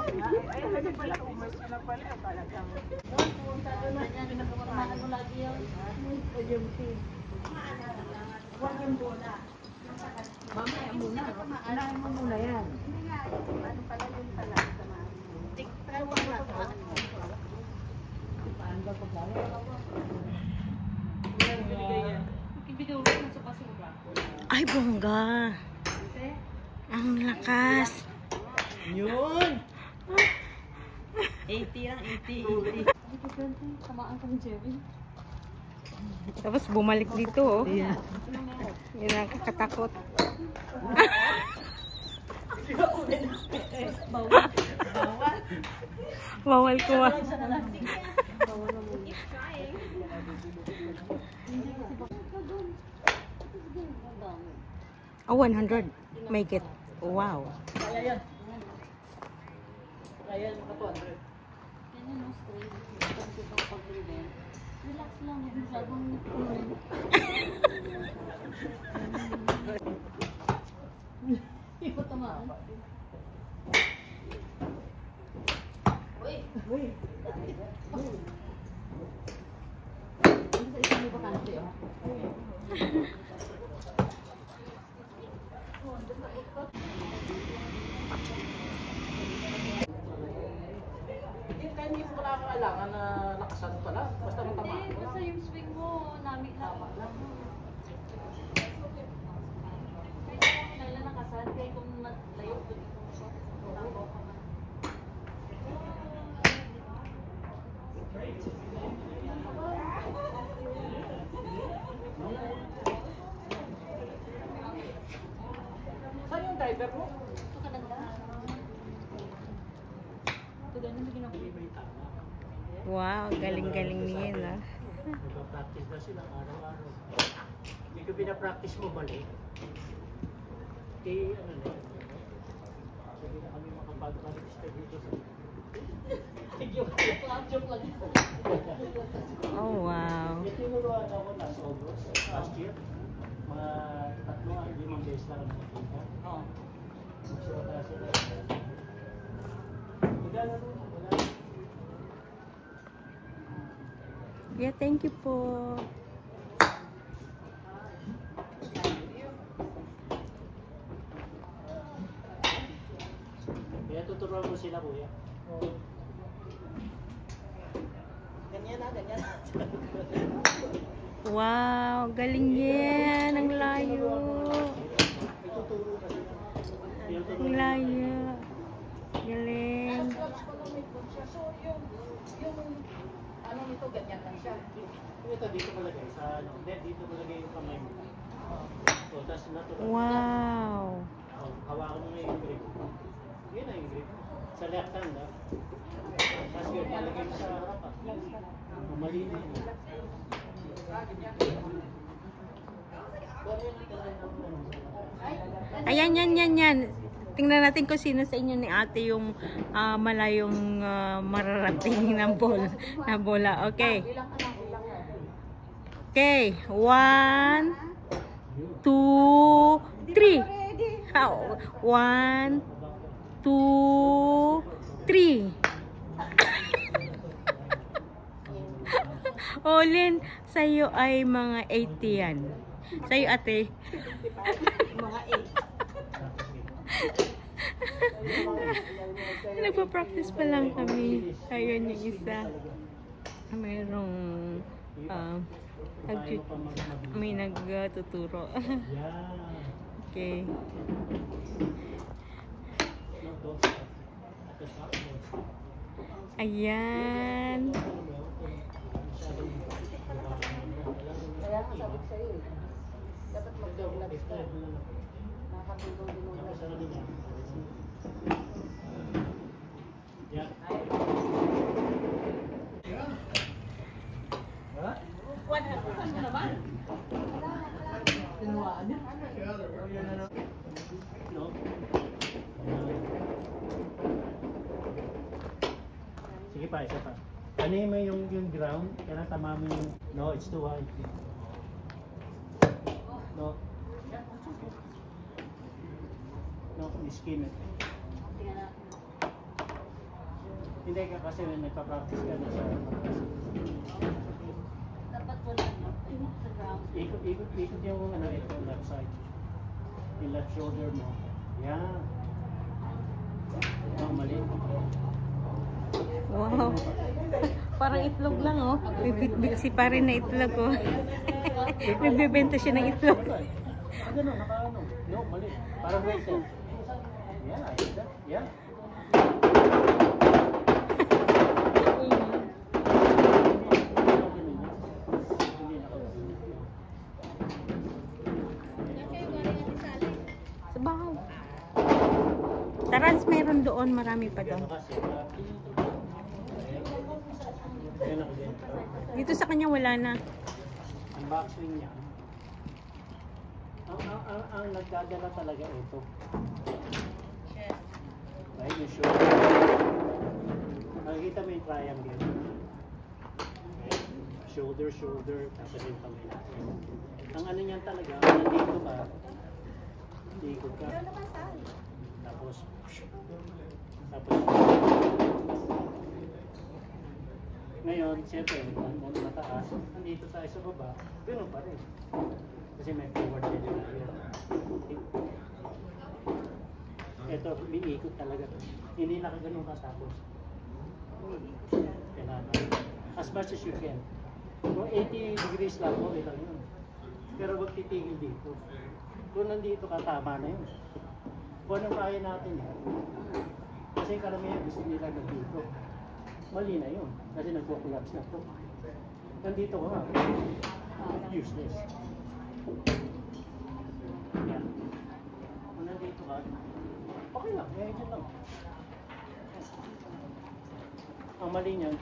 Ay, ano pala, umas na pala. Talagang. Pinagkamahan mo lagi yun. Huwag yung bola. Mamaya muna. Unahin mo muna yan. Ano pala yung pala? Tiktraw ang lahat. Paano ba pagdala? Ay, bongga. Ang lakas. Yun! 80 lang, 80. Samaan ka ni Jerry. Tapos bumalik dito, oh. Yeah. Yan ang kakatakot. Bawal. Bawal kuha. Oh, 100. Make it. Wow. Kaya yan. Kaya yan, kapag. Yan yun, no? Straight. Tapos itong pag-prevent. Relax lang. Huwag masyadong hindi ko tamaan. Uy! Uy! Sa isang may bakante, oh. Hindi mo pala kailangan na lakasan pala. Basta matamaan Hindi, mo basta lang. yung swing mo, namin lang. Kahit ako kailan nakasan, kahit kung matlayo, tabo ka man. Saan yung driver mo? Ito kananda. Ito ganun na ginagawa. Wow, galing-galing niya, no? Nagpa-practice na sila araw-araw. Hindi ko pinapractice mo balik. Kaya ano na. Sabi na kami makapag-register dito sa Joke lang. Oh, wow. Ito yung nuruan ako last August, last year. Mga 3-5 beses lang ang nakita. Oo. Magsuwata sila. Magana rin. Wala. Yeah, thank you po. Kaya tuturuan mo sila, kuya. Ganyan na, ganyan. Wow, galing yan. Ang layo. Ituturo ka sila. Ang layo. Galing. So, yung ano nito, ganyan lang siya. Ito, dito palagay. Sa, hindi, dito palagay yung kamay mo. So, tapos natural. Wow. Hawakan mo na yung grip. Yun na yung grip. Sa left hand, ha? Tapos yun, palagay mo sa harap, ha? Mali na yun. Ayan, yan. Tingnan natin kung sino sa inyo ni ate yung malayong mararating ng bola. Okay. Okay. 1, 2, 3. 1, 2, 3. Olin, sa'yo ay mga 80 yan. Sa'yo ate. Mga 8. Nagpa-practice pa lang kami. Ayun yung isa. Mayroong may nagtuturo. Okay. Ayan. Kaya nga sabi ko sa'yo eh. Dapat mag-vlogs ka. Nakakatulong-tulong na. Sige pa, isa pa. Ano yung ground? Kailangan tama mo yung... No, it's too high. No. No, the skin. Tingnan natin. Hindi ka kasi nagpa-practice ka na sa Dapat wala na. Sa ground. ikot yung ano, ito, left side. Yung left shoulder mo. Yan. Oh, mali. Wow. Parang itlog lang oh. Bibit-bit si pare na itlog oh. Nagbebenta siya ng itlog. Ganun, naka-ano. No, mali. Parang weighted. Yeah, yeah. Sabaw. Tarans meron doon, marami pa doon. Dito sa kanya wala na. Ang backswing niya. Ang nagdadala talaga ito. Right, yung shoulder. Makikita mo yung triangle. Right? Shoulder, shoulder, tapos yung kamay natin. Ang ano niyan talaga, nandito ka, ikot ka. Tapos, ngayon, siyempre, mataas, nandito tayo sa baba, ganoon pa rin. Kasi may forward head na yun. Ito, umiikot talaga. Hindi nakaganon ka tapos. Kailangan. As much as you can. Kung 80 degrees lang, okay lang yun. Pero huwag titigil dito. Kung nandito ka, tama na yun. Kung anong kaya natin yan. Kasi karamihan gusto nila nandito. Mali na yun. Kasi nagpo-collapse na to. Nandito ka nga. Useless. Yan. Kung nandito ka, okay lang. Medyo lang. Ang mali niyan,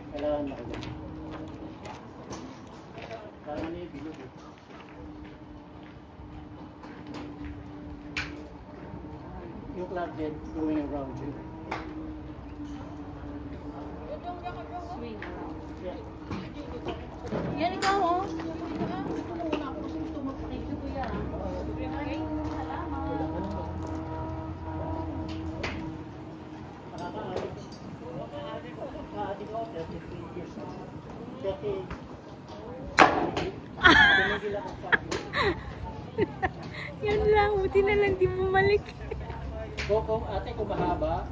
kailangan nakagano. Parang ano yung bilog eh. Yung club head going around you. Swing around. Yeah. Yan ikaw oh. Yan lang, buti na lang di bumalik. Kung ate, kung mahaba,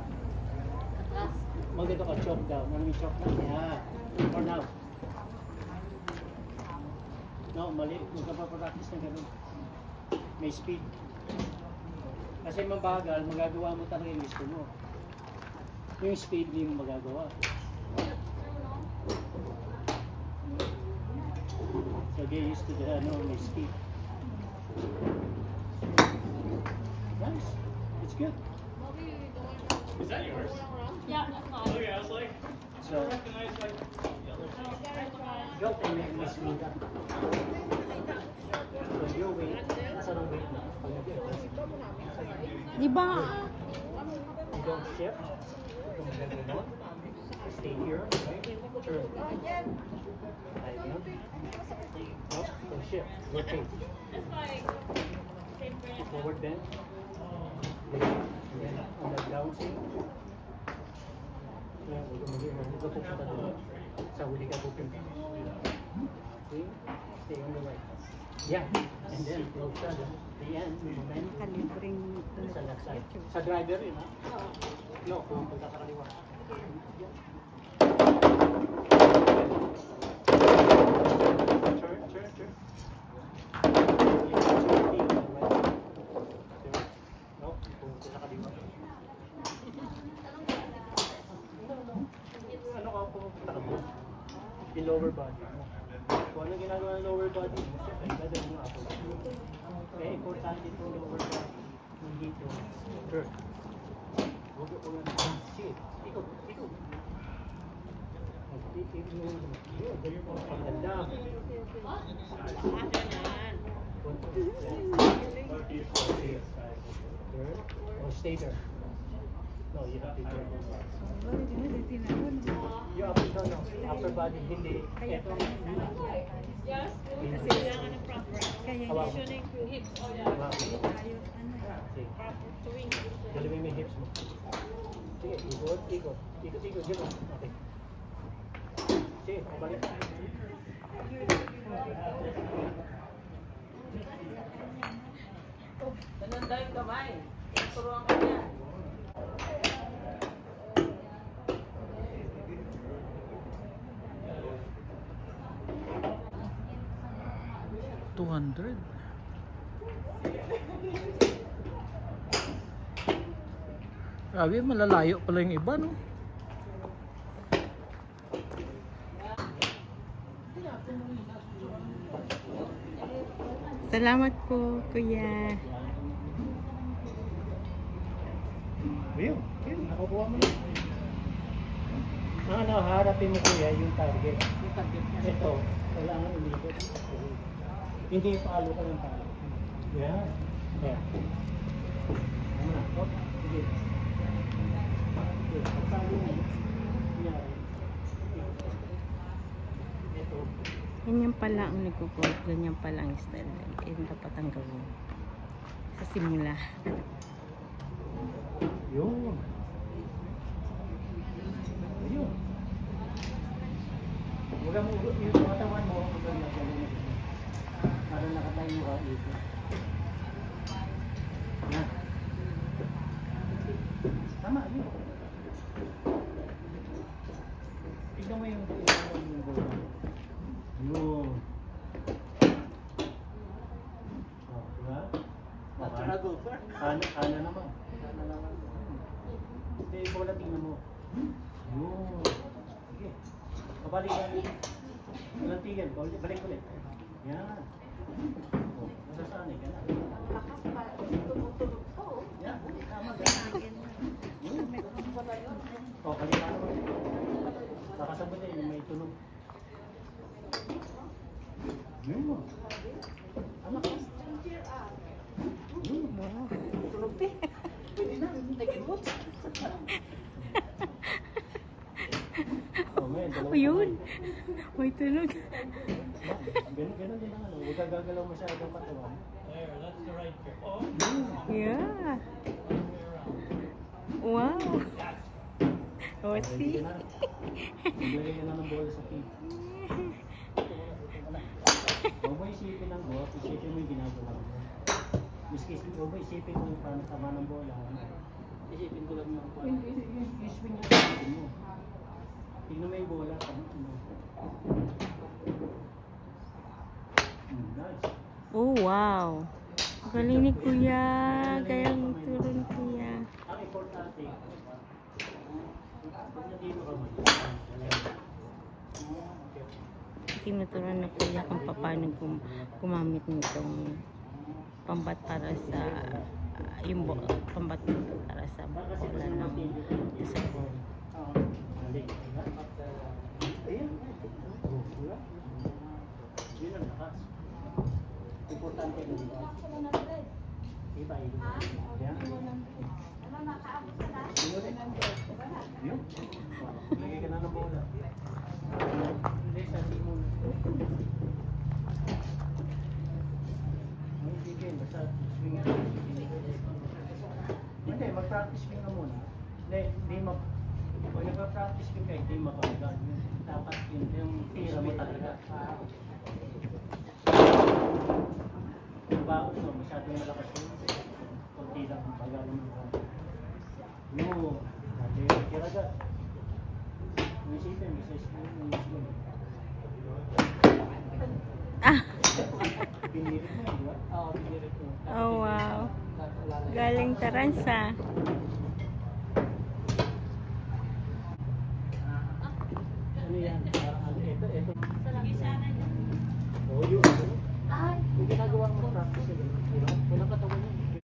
magdito ka choke down. Ano yung choke down? Yeah. For now. No, mali. Magpapapractice na gano'n. May speed. Kasi mabagal, magagawa mo talaga yung gusto mo. Yung speed, hindi mo magagawa. So get used to the may speed. Nice. It's good. Is that yours? Yeah, that's mine. Okay, I was like, So, go and make me speed up. So your weight, nasa ng weight na. Pag Di ba? you don't shift, don't bend it on. Stay here, right? Turn. Like that. No, don't shift. Rotate. Forward bend. And then on the down swing. Yeah, huwag ka pupunta doon. Sa huli ka pupunta. Swing, stay on the right. Yeah, and then close ka doon. The end, momentum. Kalibring Sa left side. Sa driver rin, ha? No, pupunta sa kaliwa. Turn, turn. No, pupunta sa kaliwa. Ano ka pupunta ka doon? Yung lower body. Kung ano ginagawa ng lower body, siyempre, gagawin mo ako. Kaya importante itong lower body. Hindi ito. Turn. Huwag na. Sige, ikot. Ikot mo naman. Ang ganda. Turn. Or stay there. No, you have to turn. You up and down, no. Upper body, hindi. Ito. Yes. Hindi. Kailangan ng proper Hawakan. conditioning to hips. Hawakan. Sige. Proper swing. Galawin mo yung hips mo. Sige, ikot, ikot. Ikot, ikot. Gano'n. Okay. Sige, pabalik. Ganun daw yung kamay. Turuan ka niya. $200. Grabe, malalayo pala yung iba, no? Salamat po, kuya. Ayun, nakukuha mo na. Ano, harapin mo kuya yung target. Yung target niya. Ito, kailangan umikot. Hindi palo ka ng palo. Yan. Ayan. Ano na? Oh, sige. Okay, pagpalo mo. Kunyari. Ito. Ganyan pala ang nagkukulit. Ganyan pala ang style. Yan dapat ang gawin. Sa simula. Yun. Ayun. Huwag mo, yung katawan mo, huwag mo gano'n. Para nakatayo mo ka, ito. Yan. Tama, yun. Tignan mo yung bola. Yun. Oh, diba? Natural golfer. Ana naman. Hindi, yung bola tingnan mo. Yun. Sige. Pabalik ka. Walang tigil. Balik ulit. Yan. Oh, nasasanay ka na. Lakas pa. Tulog-tulog po. Yan. Tama. Yun. Oh, kanina naman. Nakasabot eh, may tunog. Yun mo. Tama ka. Yun. Tulog pa. Pwede na. Nag-input. Oh, ngayon, dalawa O yun. kamay. May tunog. Ganun din ang ano. Huwag ka gagalaw masyadong katawan. There, that's the right grip. Oh. Yeah. Wow. O, see? Bigay ka na ng bola sa feet. Huwag mo isipin ang bola, isipin mo yung ginagawa mo. Miski huwag mo isipin mo yung paano tama ng bola. Isipin ko lang yung bola. Isipin yung isipin mo. Tignan mo yung bola. Nice. Oh, wow. Galing ni kuya. Gayang turun kuya. Ang importante, pag nandito ka man. Tinuturuan na kuya kung paano gumamit nitong pambat para sa pambat para sa bola ng sa Ayan. Yun ang lakas. Importante na dito. Iba, iba. Yan. Yun. Lagay ka na ng bola. Hindi, sa timon. Sige, basta swing ka. Hindi, mag-practice swing ka muna. Hindi pag nag-practice ka kayo, hindi mapagagal. Dapat yung tira mo talaga. Baon mo, masyadong malakas yun. Kunti lang ang pagalan mo. Yun. Tira ka. Isipin, isipin. Ah. Pinirit mo, di ba? Oo, pinirit mo. Oh, wow. Galing Taransa. Ano yan? Parang ano, ito. Oh, yun. Yung ginagawa mo practice, di ba? Walang katawan